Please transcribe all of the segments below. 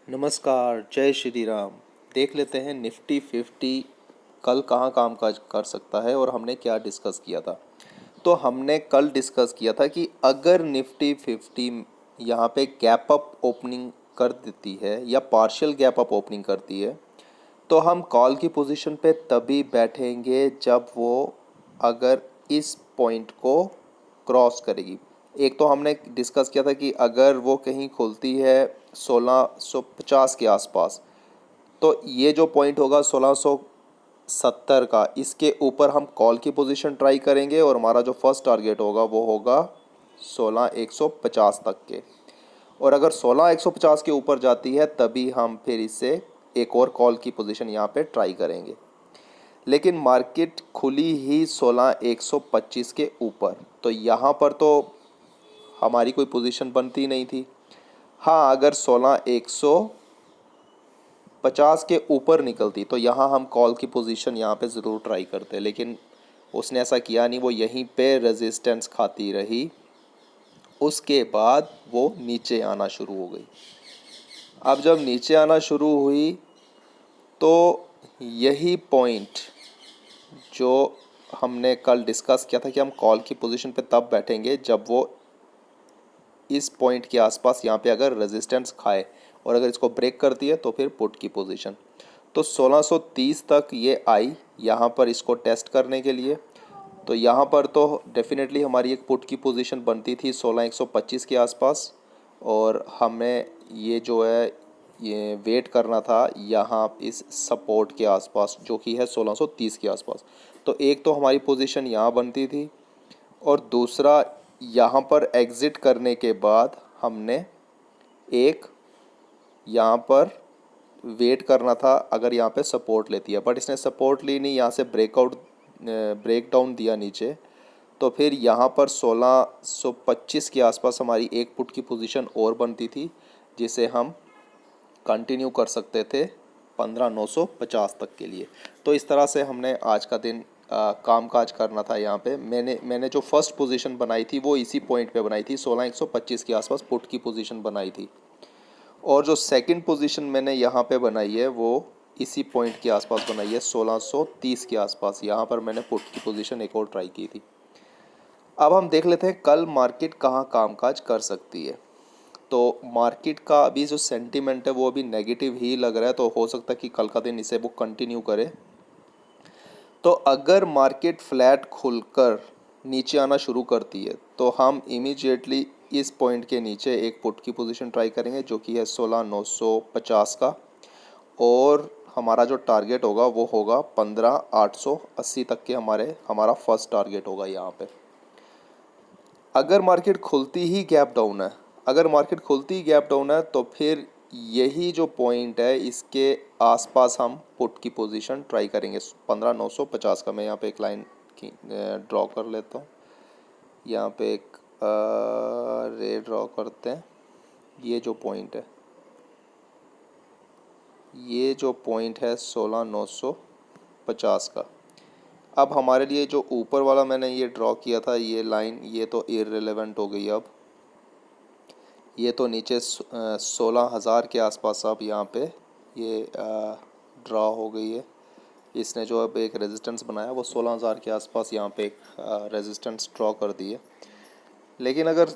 नमस्कार, जय श्री राम। देख लेते हैं निफ्टी 50 कल कहाँ कामकाज कर सकता है और हमने क्या डिस्कस किया था। तो हमने कल डिस्कस किया था कि अगर निफ्टी 50 यहाँ पे गैप अप ओपनिंग कर देती है या पार्शियल गैप अप ओपनिंग करती है तो हम कॉल की पोजीशन पे तभी बैठेंगे जब वो अगर इस पॉइंट को क्रॉस करेगी। एक तो हमने डिस्कस किया था कि अगर वो कहीं खुलती है 1650 के आसपास, तो ये जो पॉइंट होगा 1670 का, इसके ऊपर हम कॉल की पोजीशन ट्राई करेंगे और हमारा जो फर्स्ट टारगेट होगा वो होगा 16150 तक के। और अगर 16150 के ऊपर जाती है तभी हम फिर इससे एक और कॉल की पोजीशन यहाँ पे ट्राई करेंगे। लेकिन मार्केट खुली ही 16125 के ऊपर, तो यहाँ पर तो हमारी कोई पोजीशन बनती नहीं थी। हाँ, अगर 16150 के ऊपर निकलती तो यहाँ हम कॉल की पोजीशन यहाँ पे ज़रूर ट्राई करते, लेकिन उसने ऐसा किया नहीं, वो यहीं पे रेजिस्टेंस खाती रही। उसके बाद वो नीचे आना शुरू हो गई। अब जब नीचे आना शुरू हुई तो यही पॉइंट जो हमने कल डिस्कस किया था कि हम कॉल की पोजीशन पे तब बैठेंगे जब वो इस पॉइंट के आसपास यहाँ पे अगर रेजिस्टेंस खाए और अगर इसको ब्रेक करती है तो फिर पुट की पोजीशन। तो 1630 तक ये आई यहाँ पर इसको टेस्ट करने के लिए। तो यहाँ पर तो डेफिनेटली हमारी एक पुट की पोजीशन बनती थी 16125 के आसपास, और हमें ये जो है ये वेट करना था यहाँ इस सपोर्ट के आसपास जो कि है 1630 के आसपास। तो एक तो हमारी पोजीशन यहाँ बनती थी और दूसरा यहाँ पर एग्ज़िट करने के बाद हमने एक यहाँ पर वेट करना था अगर यहाँ पे सपोर्ट लेती है, बट इसने सपोर्ट ली नहीं, यहाँ से ब्रेक डाउन दिया नीचे। तो फिर यहाँ पर 1625 के आसपास हमारी एक पुट की पोजीशन और बनती थी जिसे हम कंटिन्यू कर सकते थे 15950 तक के लिए। तो इस तरह से हमने आज का दिन कामकाज करना था। यहाँ पे मैंने जो फर्स्ट पोजीशन बनाई थी वो इसी पॉइंट पे बनाई थी, 16125 के आसपास पुट की पोजीशन बनाई थी। और जो सेकंड पोजीशन मैंने यहाँ पे बनाई है वो इसी पॉइंट के आसपास बनाई है, 1630 के आसपास। यहाँ पर मैंने पुट की पोजीशन एक और ट्राई की थी। अब हम देख लेते हैं कल मार्केट कहाँ कामकाज कर सकती है। तो मार्केट का अभी जो सेंटीमेंट है वो अभी नेगेटिव ही लग रहा है, तो हो सकता है कि कल का दिन इसे वो कंटिन्यू करे। तो अगर मार्केट फ्लैट खुलकर नीचे आना शुरू करती है तो हम इमीडिएटली इस पॉइंट के नीचे एक पुट की पोजीशन ट्राई करेंगे जो कि है 16950 का, और हमारा जो टारगेट होगा वो होगा 15880 तक के हमारा फर्स्ट टारगेट होगा यहाँ पे। अगर मार्केट खुलती ही गैप डाउन है, अगर मार्केट खुलती ही गैप डाउन है तो फिर यही जो पॉइंट है इसके आसपास हम पुट की पोजीशन ट्राई करेंगे 15950 का। मैं यहाँ पे एक लाइन ड्रॉ कर लेता हूँ। यहाँ पे एक रे ड्रॉ करते हैं। ये जो पॉइंट है, ये जो पॉइंट है 16950 का। अब हमारे लिए जो ऊपर वाला मैंने ये ड्रॉ किया था ये लाइन, ये तो इररिलेवेंट हो गई। अब ये तो नीचे 16,000 के आसपास अब यहाँ पे ये ड्रॉ हो गई है। इसने जो अब एक रेजिस्टेंस बनाया वो 16,000 के आसपास यहाँ पे एक रेजिस्टेंस ड्रॉ कर दी है। लेकिन अगर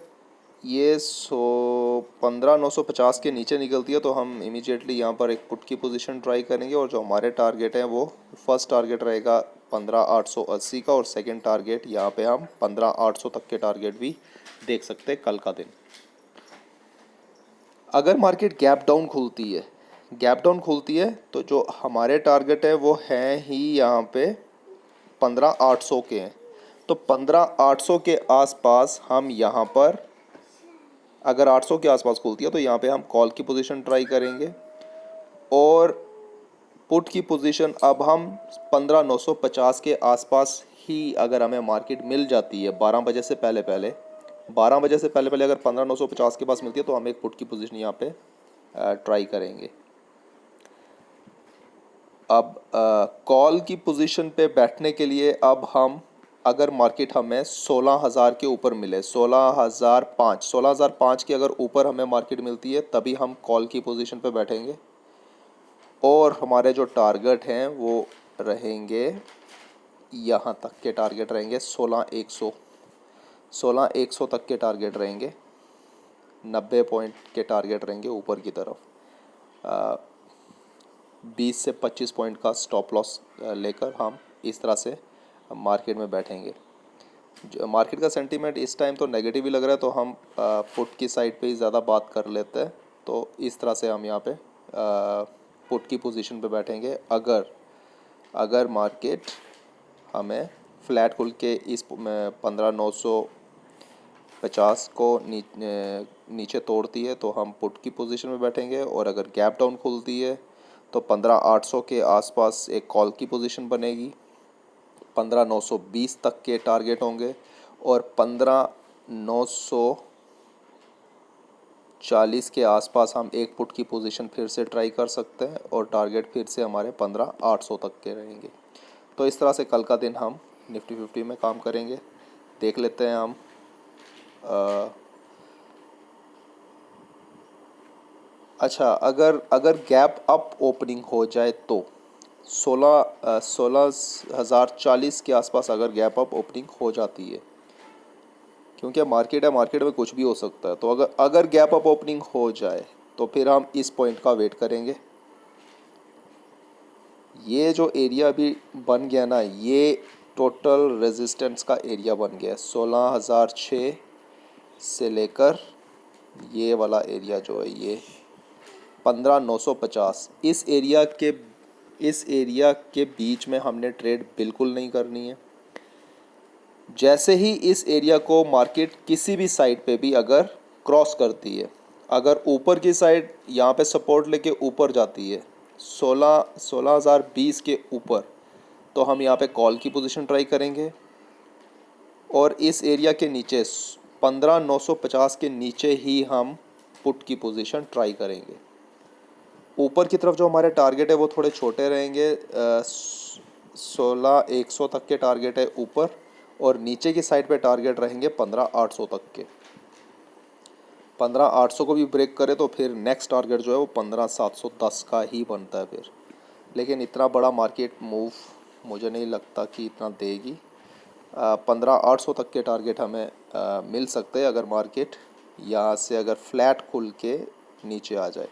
ये 15,950 के नीचे निकलती है तो हम इमीडिएटली यहाँ पर एक पुट की पोजीशन ट्राई करेंगे, और जो हमारे टारगेट है वो फर्स्ट टारगेट रहेगा 15,880 का, और सेकंड टारगेट यहाँ पे हम 15,800 तक के टारगेट भी देख सकते हैं कल का दिन। अगर मार्केट गैप डाउन खुलती है, गैप डाउन खुलती है तो जो हमारे टारगेट है वो हैं ही यहाँ पे 15,800 के हैं। तो 15,800 के आसपास हम यहाँ पर, अगर 800 के आसपास खुलती है तो यहाँ पे हम कॉल की पोजीशन ट्राई करेंगे, और पुट की पोजीशन अब हम 15,950 के आसपास ही अगर हमें मार्केट मिल जाती है 12 बजे से पहले पहले, 12 बजे से पहले पहले अगर 15,950 के पास मिलती है तो हम एक पुट की पोजीशन यहाँ पे ट्राई करेंगे। अब कॉल की पोजीशन पे बैठने के लिए अब हम अगर मार्केट हमें 16,000 के ऊपर मिले, 16,005 के अगर ऊपर हमें मार्केट मिलती है तभी हम कॉल की पोजीशन पे बैठेंगे। और हमारे जो टारगेट हैं वो रहेंगे, यहाँ तक के टारगेट रहेंगे 16,100 तक के टारगेट रहेंगे, 90 पॉइंट के टारगेट रहेंगे ऊपर की तरफ। 20 से 25 पॉइंट का स्टॉप लॉस लेकर हम इस तरह से मार्केट में बैठेंगे। मार्केट का सेंटीमेंट इस टाइम तो नेगेटिव ही लग रहा है, तो हम पुट की साइड पे ही ज़्यादा बात कर लेते हैं। तो इस तरह से हम यहाँ पे पुट की पोजीशन पे बैठेंगे। अगर मार्केट हमें फ्लैट खुल के इस 15,950 को नीचे तोड़ती है तो हम पुट की पोजीशन में बैठेंगे, और अगर गैप डाउन खुलती है तो 15,800 के आसपास एक कॉल की पोजीशन बनेगी। 15,920 तक के टारगेट होंगे और 15,940 के आसपास हम एक पुट की पोजीशन फिर से ट्राई कर सकते हैं, और टारगेट फिर से हमारे 15,800 तक के रहेंगे। तो इस तरह से कल का दिन हम निफ्टी 50 में काम करेंगे। देख लेते हैं हम अच्छा, अगर गैप अप ओपनिंग हो जाए तो 16,040 के आसपास अगर गैप अप ओपनिंग हो जाती है, क्योंकि मार्केट है, मार्केट में कुछ भी हो सकता है, तो अगर गैप अप ओपनिंग हो जाए तो फिर हम इस पॉइंट का वेट करेंगे। ये जो एरिया अभी बन गया ना, ये टोटल रेजिस्टेंस का एरिया बन गया है। 16,006 से लेकर ये वाला एरिया जो है ये 15,950, इस एरिया के बीच में हमने ट्रेड बिल्कुल नहीं करनी है। जैसे ही इस एरिया को मार्केट किसी भी साइड पे भी अगर क्रॉस करती है, अगर ऊपर की साइड यहाँ पे सपोर्ट लेके ऊपर जाती है 16,020 के ऊपर, तो हम यहाँ पे कॉल की पोजीशन ट्राई करेंगे। और इस एरिया के नीचे 15,950 के नीचे ही हम पुट की पोजीशन ट्राई करेंगे। ऊपर की तरफ जो हमारे टारगेट है वो थोड़े छोटे रहेंगे, 16,100 तक के टारगेट है ऊपर, और नीचे की साइड पे टारगेट रहेंगे 15,800 तक के। 15,800 को भी ब्रेक करे तो फिर नेक्स्ट टारगेट जो है वो 15,710 का ही बनता है फिर। लेकिन इतना बड़ा मार्केट मूव मुझे नहीं लगता कि इतना देगी। 15,800 तक के टारगेट हमें मिल सकते हैं अगर मार्केट यहाँ से अगर फ्लैट खुल के नीचे आ जाए,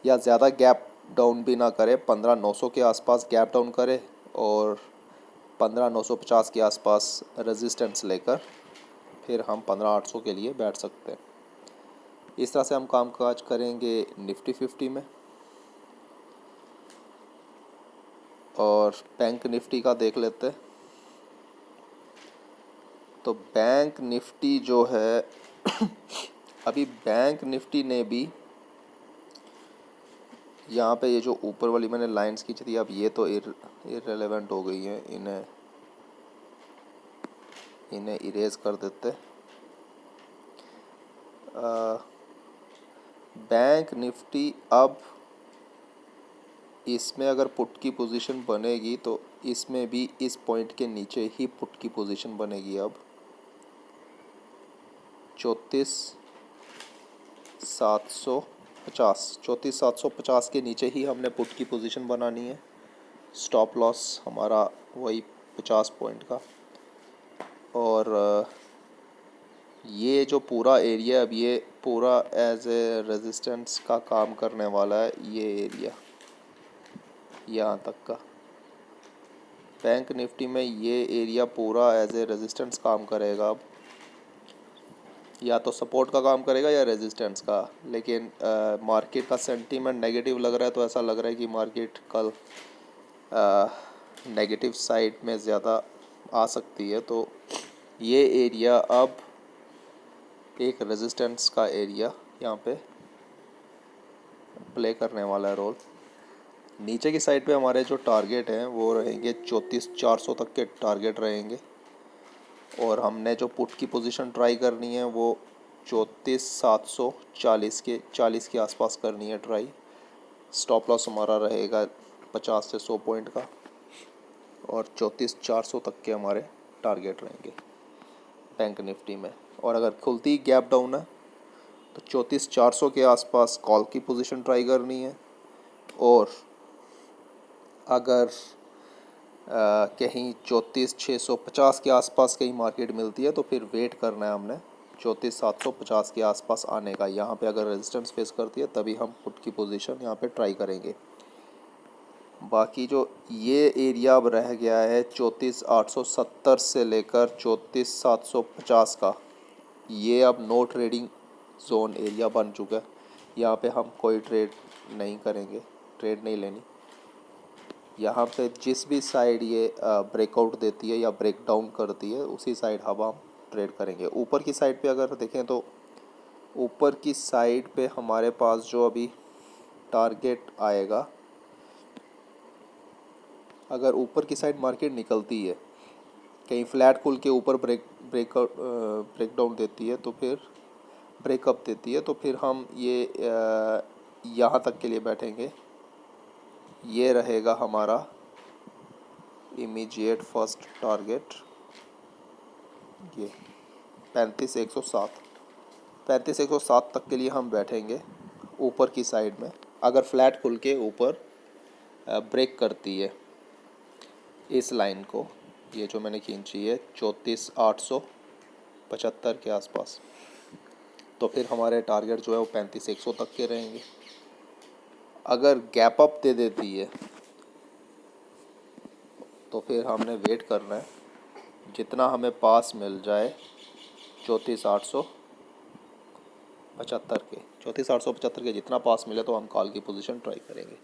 या ज़्यादा गैप डाउन भी ना करे, 15,900 के आसपास गैप डाउन करे और 15,950 के आसपास रेजिस्टेंस लेकर फिर हम 15,800 के लिए बैठ सकते हैं। इस तरह से हम कामकाज करेंगे निफ्टी 50 में। और बैंक निफ्टी का देख लेते हैं। तो बैंक निफ्टी जो है अभी बैंक निफ्टी ने भी यहाँ पे ये जो ऊपर वाली मैंने लाइंस खींची थी, अब ये तो इररेलेवेंट हो गई हैं, इन्हें इरेज कर देते। बैंक निफ्टी अब इसमें अगर पुट की पोजीशन बनेगी तो इसमें भी इस पॉइंट के नीचे ही पुट की पोजीशन बनेगी। अब 34,750 के नीचे ही हमने पुट की पोजीशन बनानी है। स्टॉप लॉस हमारा वही 50 पॉइंट का। और ये जो पूरा एरिया अब ये पूरा एज ए रेजिस्टेंस का काम करने वाला है। ये एरिया यहाँ तक का बैंक निफ्टी में ये एरिया पूरा एज ए रेजिस्टेंस काम करेगा। अब या तो सपोर्ट का काम करेगा या रेजिस्टेंस का। लेकिन मार्केट का सेंटीमेंट नेगेटिव लग रहा है, तो ऐसा लग रहा है कि मार्केट कल नेगेटिव साइड में ज़्यादा आ सकती है। तो ये एरिया अब एक रेजिस्टेंस का एरिया यहाँ पे प्ले करने वाला है रोल। नीचे की साइड पे हमारे जो टारगेट हैं वो रहेंगे 34,400 तक के टारगेट रहेंगे। और हमने जो पुट की पोजीशन ट्राई करनी है वो 34,740 के आसपास करनी है ट्राई। स्टॉप लॉस हमारा रहेगा 50 से 100 पॉइंट का, और 34,400 तक के हमारे टारगेट रहेंगे बैंक निफ्टी में। और अगर खुलती गैप डाउन है तो 34,400 के आसपास कॉल की पोजीशन ट्राई करनी है। और अगर कहीं 34,650 के आसपास कहीं मार्केट मिलती है तो फिर वेट करना है हमने 34,750 के आसपास आने का। यहाँ पे अगर रेजिस्टेंस फेस करती है तभी हम पुट की पोजीशन यहाँ पे ट्राई करेंगे। बाकी जो ये एरिया अब रह गया है 34,870 से लेकर 34,750 का, ये अब नो ट्रेडिंग जोन एरिया बन चुका है। यहाँ पे हम कोई ट्रेड नहीं करेंगे, ट्रेड नहीं लेनी। यहाँ पे जिस भी साइड ये ब्रेकआउट देती है या ब्रेक डाउन करती है उसी साइड हम ट्रेड करेंगे। ऊपर की साइड पे अगर देखें तो ऊपर की साइड पे हमारे पास जो अभी टारगेट आएगा, अगर ऊपर की साइड मार्केट निकलती है कहीं फ्लैट खुल के ऊपर ब्रेक डाउन देती है तो फिर ब्रेकअप देती है तो फिर हम ये यहाँ तक के लिए बैठेंगे। ये रहेगा हमारा इमीडिएट फर्स्ट टारगेट, ये 35,107 तक के लिए हम बैठेंगे ऊपर की साइड में। अगर फ्लैट खुल के ऊपर ब्रेक करती है इस लाइन को, ये जो मैंने खींची है 34,875 के आसपास, तो फिर हमारे टारगेट जो है वो 35,100 तक के रहेंगे। अगर गैप अप दे देती है तो फिर हमने वेट करना है जितना हमें पास मिल जाए 34,875 के जितना पास मिले तो हम कॉल की पोजीशन ट्राई करेंगे।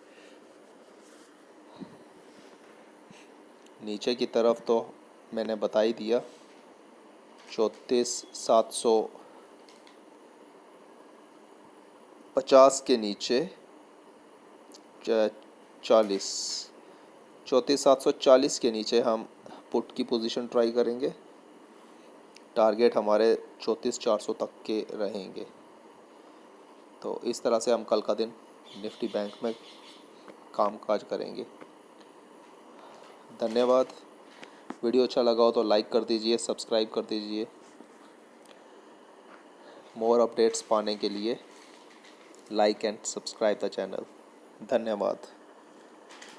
नीचे की तरफ तो मैंने बता ही दिया 34,750 के नीचे 34,740 के नीचे हम पुट की पोजीशन ट्राई करेंगे। टारगेट हमारे 34,400 तक के रहेंगे। तो इस तरह से हम कल का दिन निफ्टी बैंक में कामकाज करेंगे। धन्यवाद। वीडियो अच्छा लगा हो तो लाइक कर दीजिए, सब्सक्राइब कर दीजिए। मोर अपडेट्स पाने के लिए like and subscribe the channel. धन्यवाद।